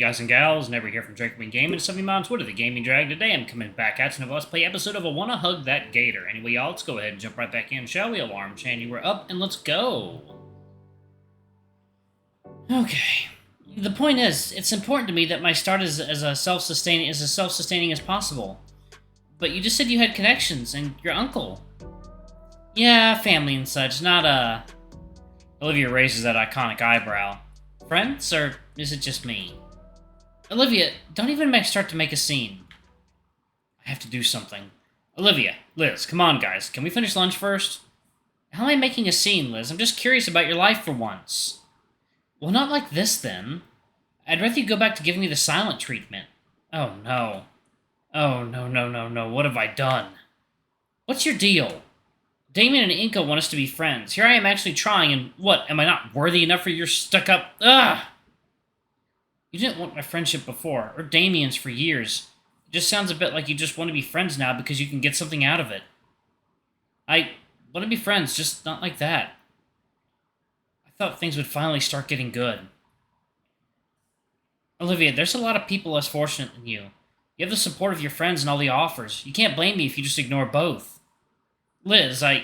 guys and gals, never hear from Drake Wing Gaming, 70 on Twitter, the Gaming Drag. Today I'm coming back at you and let's play episode of I Wanna Hug That Gator. Anyway, y'all, let's go ahead and jump right back in, shall we? Alarm chain, you were up, and let's go. Okay. The point is, it's important to me that my start is as self-sustaining as possible. But you just said you had connections, and your uncle. Yeah, family and such, not, Olivia raises that iconic eyebrow. Friends, or is it just me? Olivia, don't even start to make a scene. I have to do something. Olivia, Liz, come on, guys. Can we finish lunch first? How am I making a scene, Liz? I'm just curious about your life for once. Well, not like this, then. I'd rather you go back to giving me the silent treatment. Oh, no. Oh, no. What have I done? What's your deal? Damien and Inco want us to be friends. Here I am actually trying, and what, am I not worthy enough for your stuck-up... Ugh! You didn't want my friendship before, or Damien's for years. It just sounds a bit like you just want to be friends now because you can get something out of it. I want to be friends, just not like that. I thought things would finally start getting good. Olivia, there's a lot of people less fortunate than you. You have the support of your friends and all the offers. You can't blame me if you just ignore both. Liz, let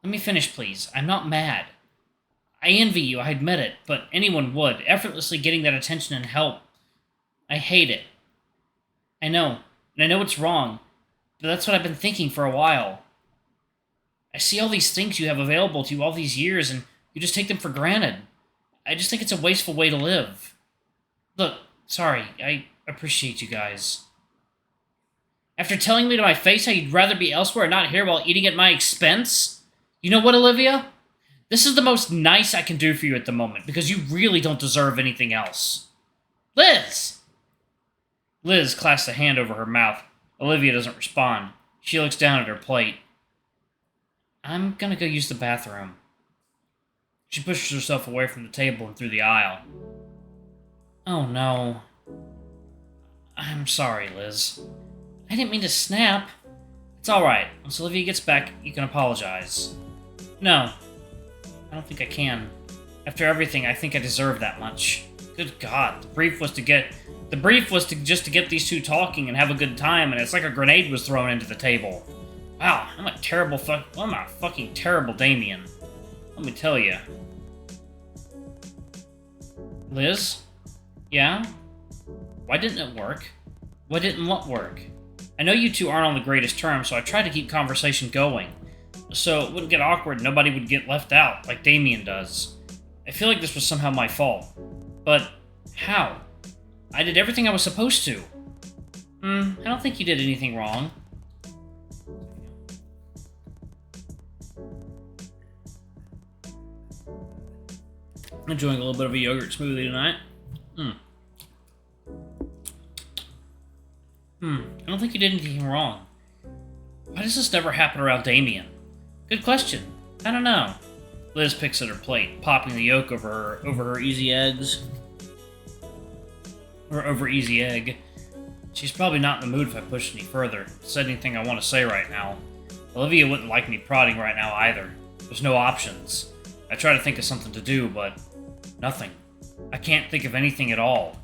me finish, please. I'm not mad. I envy you, I admit it, but anyone would, effortlessly getting that attention and help. I hate it. I know, and I know it's wrong, but that's what I've been thinking for a while. I see all these things you have available to you all these years, and you just take them for granted. I just think it's a wasteful way to live. Look, sorry, I appreciate you guys. After telling me to my face how you'd rather be elsewhere and not here while eating at my expense? You know what, Olivia? This is the most nice I can do for you at the moment, because you really don't deserve anything else. Liz! Liz clasps a hand over her mouth. Olivia doesn't respond. She looks down at her plate. I'm gonna go use the bathroom. She pushes herself away from the table and through the aisle. Oh no. I'm sorry, Liz. I didn't mean to snap. It's alright. Once Olivia gets back, you can apologize. No. I don't think I can. After everything, I think I deserve that much. Good God. The brief was to get these two talking and have a good time, and it's like a grenade was thrown into the table. Wow, I'm a fucking terrible Damien. Let me tell you. Liz? Yeah? Why didn't it work? Why didn't what work? I know you two aren't on the greatest terms, so I tried to keep conversation going. So it wouldn't get awkward and nobody would get left out, like Damien does. I feel like this was somehow my fault. But how? I did everything I was supposed to. I don't think you did anything wrong. I'm enjoying a little bit of a yogurt smoothie tonight. I don't think you did anything wrong. Why does this never happen around Damien? Good question. I don't know. Liz picks at her plate, popping the yolk over her easy eggs. Or over easy egg. She's probably not in the mood if I push any further. Said anything I want to say right now. Olivia wouldn't like me prodding right now either. There's no options. I try to think of something to do, but nothing. I can't think of anything at all.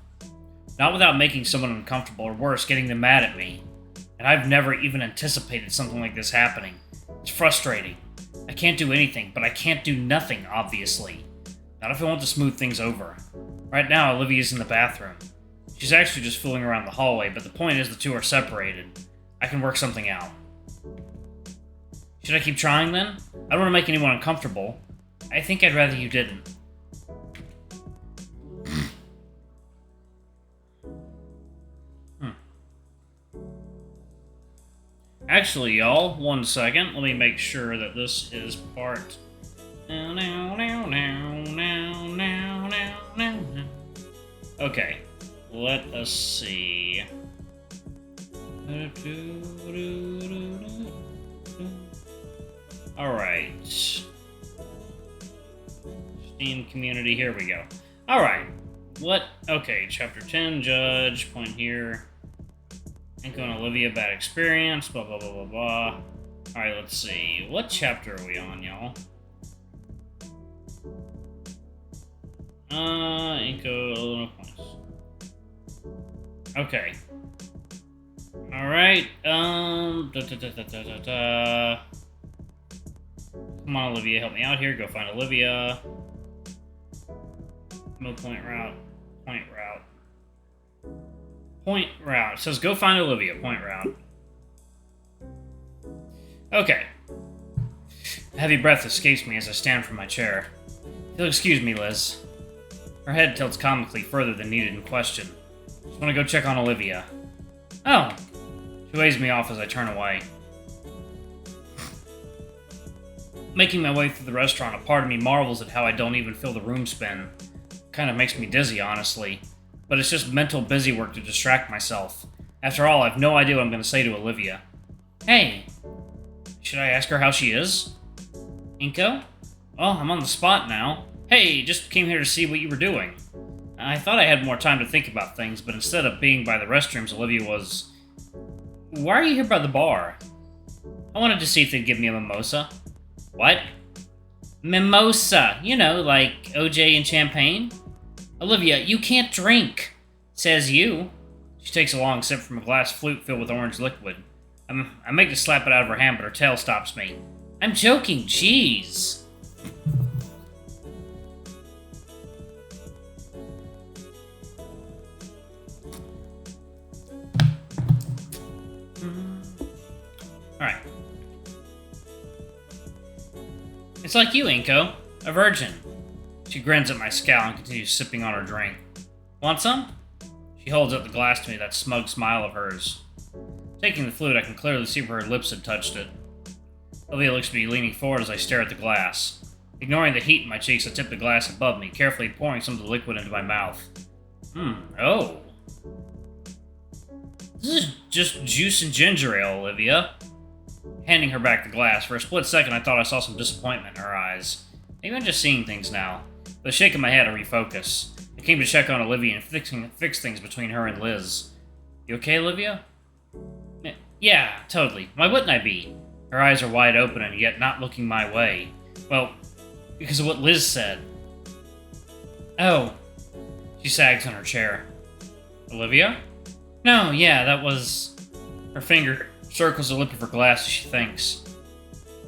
Not without making someone uncomfortable, or worse, getting them mad at me. And I've never even anticipated something like this happening. It's frustrating. I can't do anything, but I can't do nothing, obviously. Not if I want to smooth things over. Right now, Olivia's in the bathroom. She's actually just fooling around the hallway, but the point is the two are separated. I can work something out. Should I keep trying, then? I don't want to make anyone uncomfortable. I think I'd rather you didn't. Actually, y'all, one second. Let me make sure that this is part... Okay, let us see. Alright. Steam community, here we go. Alright. What? Okay, chapter 10, judge, point here. Inco and Olivia, bad experience, blah, blah, blah, blah, blah. Alright, let's see. What chapter are we on, y'all? Inco, no points. Okay. Alright, Come on, Olivia, help me out here. Go find Olivia. No point route. Point route. Point route. It says go find Olivia. Point route. Okay. A heavy breath escapes me as I stand from my chair. If you'll excuse me, Liz. Her head tilts comically further than needed in question. Just want to go check on Olivia. Oh. She waves me off as I turn away. Making my way through the restaurant, a part of me marvels at how I don't even feel the room spin. Kind of makes me dizzy, honestly. But it's just mental busy work to distract myself. After all, I have no idea what I'm going to say to Olivia. Hey. Should I ask her how she is? Inco? Oh, I'm on the spot now. Hey, just came here to see what you were doing. I thought I had more time to think about things, but instead of being by the restrooms, Olivia was... Why are you here by the bar? I wanted to see if they'd give me a mimosa. What? Mimosa. You know, like OJ and champagne? Olivia, you can't drink. Says you. She takes a long sip from a glass flute filled with orange liquid. I make to slap it out of her hand, but her tail stops me. I'm joking, jeez. Alright. It's like you, Inco. A virgin. She grins at my scowl and continues sipping on her drink. Want some? She holds up the glass to me, that smug smile of hers. Taking the flute, I can clearly see where her lips had touched it. Olivia looks at me, leaning forward as I stare at the glass. Ignoring the heat in my cheeks, I tip the glass above me, carefully pouring some of the liquid into my mouth. Oh. This is just juice and ginger ale, Olivia. Handing her back the glass, for a split second I thought I saw some disappointment in her eyes. Maybe I'm just seeing things now. With a shake of my head, I refocus. I came to check on Olivia and fix things between her and Liz. You okay, Olivia? Yeah, totally. Why wouldn't I be? Her eyes are wide open and yet not looking my way. Well, because of what Liz said. Oh. She sags in her chair. Olivia? No, yeah, that was... Her finger circles the lip of her glass as she thinks.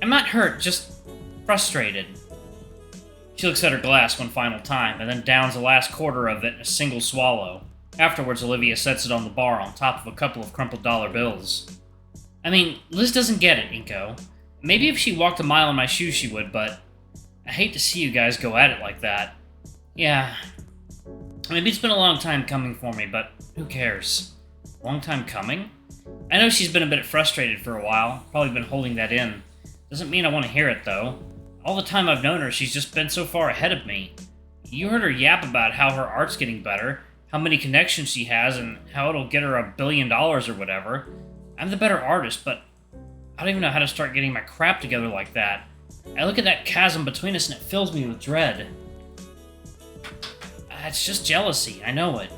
I'm not hurt, just frustrated. She looks at her glass one final time, and then downs the last quarter of it in a single swallow. Afterwards, Olivia sets it on the bar on top of a couple of crumpled dollar bills. I mean, Liz doesn't get it, Inco. Maybe if she walked a mile in my shoes she would, but I hate to see you guys go at it like that. Yeah. Maybe it's been a long time coming for me, but who cares? Long time coming? I know she's been a bit frustrated for a while, probably been holding that in. Doesn't mean I want to hear it, though. All the time I've known her, she's just been so far ahead of me. You heard her yap about how her art's getting better, how many connections she has, and how it'll get her $1 billion or whatever. I'm the better artist, but I don't even know how to start getting my crap together like that. I look at that chasm between us and it fills me with dread. It's just jealousy, I know it.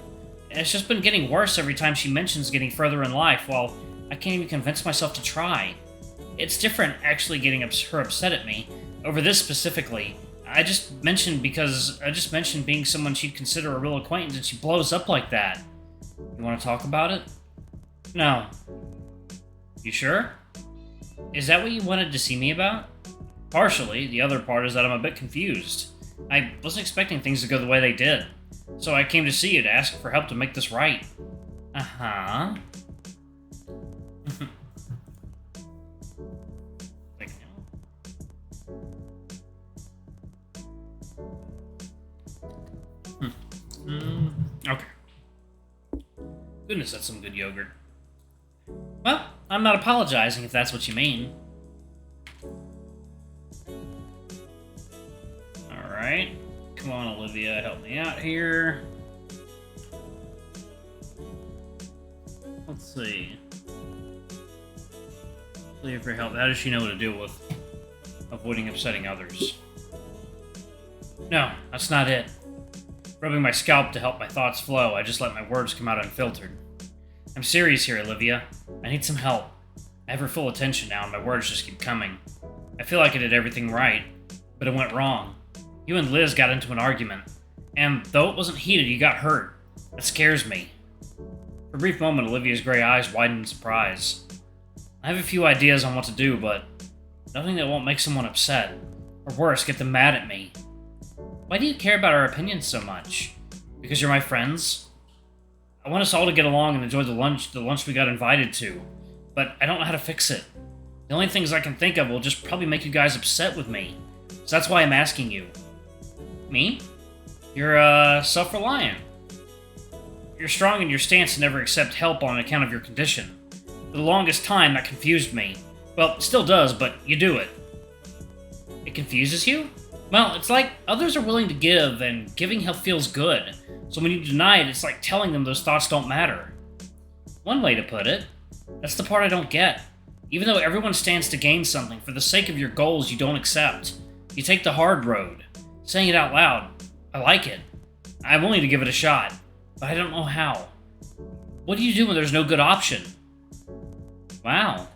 And it's just been getting worse every time she mentions getting further in life, while I can't even convince myself to try. It's different actually getting her upset at me, over this specifically. I just mentioned being someone she'd consider a real acquaintance and she blows up like that. You want to talk about it? No. You sure? Is that what you wanted to see me about? Partially. The other part is that I'm a bit confused. I wasn't expecting things to go the way they did. So I came to see you to ask for help to make this right. Uh-huh. Okay. Goodness, that's some good yogurt. Well, I'm not apologizing if that's what you mean. Alright. Come on, Olivia, help me out here. Let's see. Olivia, for help. How does she know what to deal with avoiding upsetting others? No, that's not it. Rubbing my scalp to help my thoughts flow, I just let my words come out unfiltered. I'm serious here, Olivia. I need some help. I have her full attention now, and my words just keep coming. I feel like I did everything right, but it went wrong. You and Liz got into an argument, and though it wasn't heated, you got hurt. That scares me. For a brief moment, Olivia's gray eyes widened in surprise. I have a few ideas on what to do, but nothing that won't make someone upset. Or worse, get them mad at me. Why do you care about our opinions so much? Because you're my friends? I want us all to get along and enjoy the lunch we got invited to, but I don't know how to fix it. The only things I can think of will just probably make you guys upset with me. So that's why I'm asking you. Me? You're, self-reliant. You're strong in your stance to never accept help on account of your condition. For the longest time, that confused me. Well, it still does, but you do it. It confuses you? Well, it's like others are willing to give, and giving help feels good. So when you deny it, it's like telling them those thoughts don't matter. One way to put it. That's the part I don't get. Even though everyone stands to gain something, for the sake of your goals you don't accept. You take the hard road. Saying it out loud. I like it. I'm willing to give it a shot. But I don't know how. What do you do when there's no good option? Wow.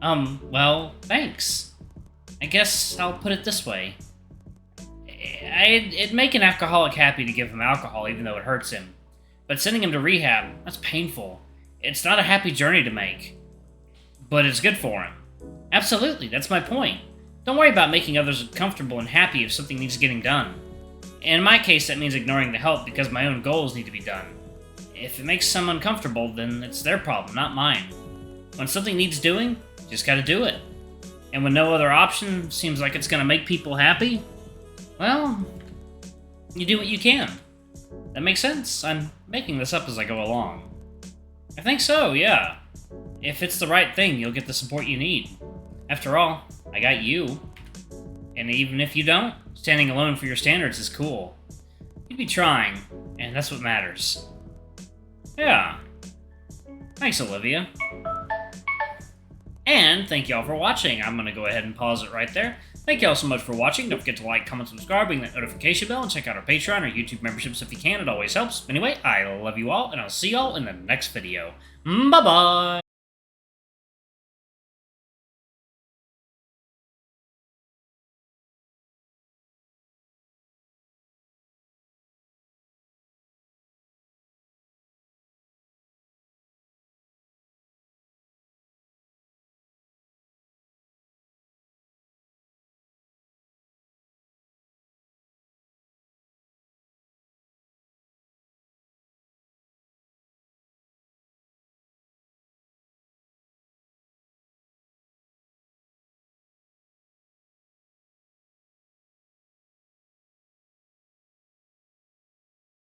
Well, thanks. I guess I'll put it this way. It'd make an alcoholic happy to give him alcohol even though it hurts him. But sending him to rehab, that's painful. It's not a happy journey to make. But it's good for him. Absolutely, that's my point. Don't worry about making others comfortable and happy if something needs getting done. In my case, that means ignoring the help because my own goals need to be done. If it makes someone uncomfortable, then it's their problem, not mine. When something needs doing, you just gotta do it. And when no other option seems like it's gonna make people happy, well, you do what you can. That makes sense? I'm making this up as I go along. I think so, yeah. If it's the right thing, you'll get the support you need. After all, I got you. And even if you don't, standing alone for your standards is cool. You'd be trying, and that's what matters. Yeah. Thanks, Olivia. And thank y'all for watching. I'm gonna go ahead and pause it right there. Thank y'all so much for watching. Don't forget to like, comment, subscribe, ring that notification bell, and check out our Patreon or YouTube memberships if you can. It always helps. Anyway, I love you all, and I'll see y'all in the next video. Bye-bye!